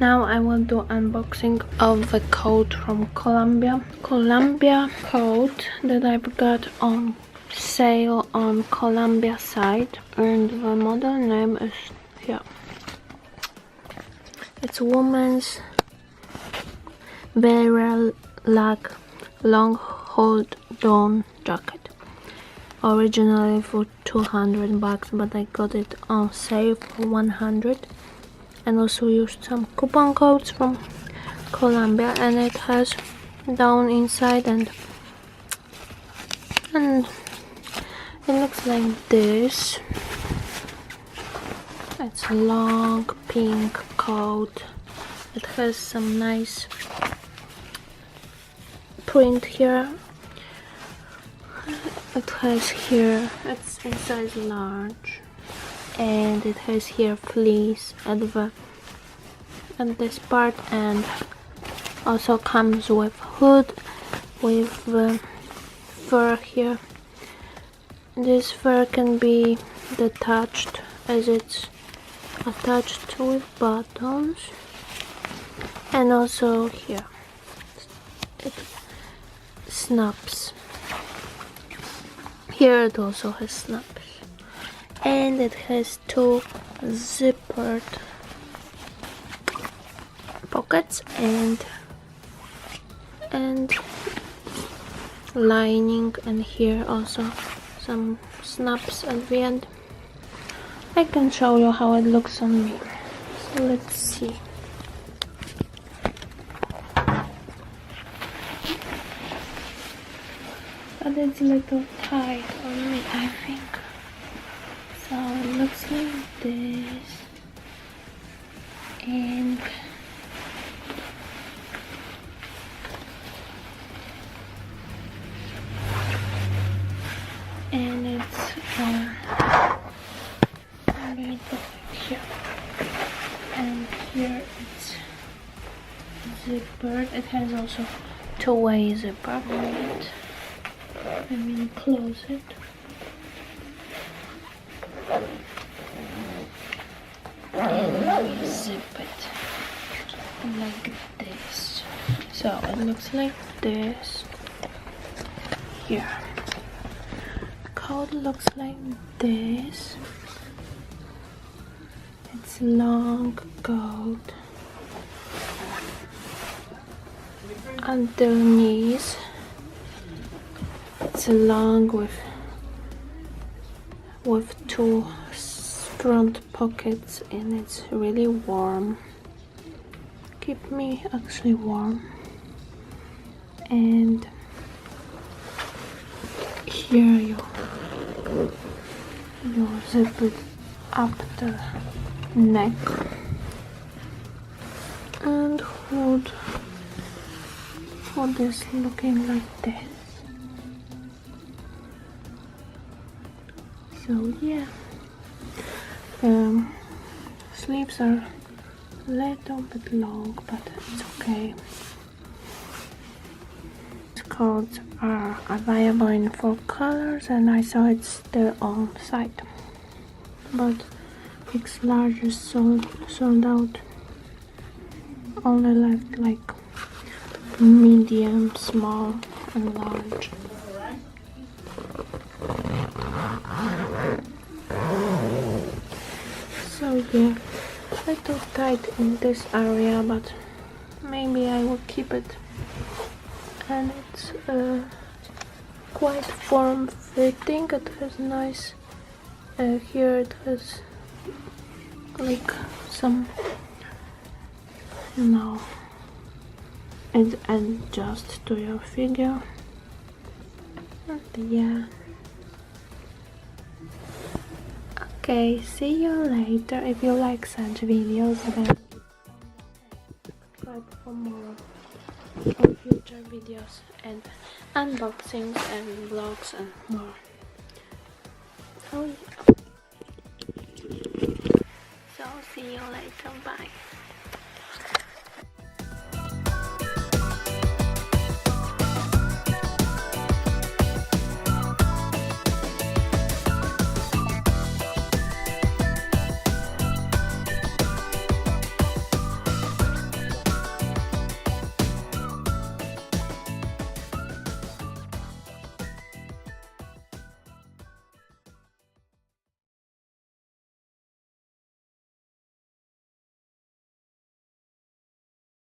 Now I will do unboxing of the coat from Columbia coat that I've got on sale on Columbia site, and the model name is here. It's woman's VARALUCK long hold down jacket, originally for $200, but I got it on sale for 100, and also used some coupon codes from Columbia, and it has down inside, and it looks like this. It's a long pink coat. It has some nice print here. It has here, it's in size large, and it has here fleece at this part, and also comes with hood with the fur here. This fur can be detached as it's attached with buttons, and also here it snaps. Here it also has snaps, and it has two zippered pockets and lining, and here also some snaps at the end. I can show you how it looks on me, so let's see. But it's a little tight on me, I think. So it looks like this, and it's right here, and here it's zippered. It has also two-way zipper. I will close it. And we zip it like this. So it looks like this. Here. Coat looks like this. It's long coat underneath. It's long with two front pockets, and it's really warm. Keep me actually warm. And here you zip it up the neck, and hood is looking like this. So yeah, sleeves are a little bit long, but it's okay. These coats are available in 4 colors, and I saw it's still on site, but X large is sold out. Only left like medium, small, and large. So yeah, a little tight in this area, but maybe I will keep it. And it's quite form-fitting. It has nice, here it has like some, it adjusts to your figure. And yeah. Okay, see you later. If you like such videos, then subscribe for more of future videos and unboxings and vlogs and more. Oh yeah. So see you later. Bye.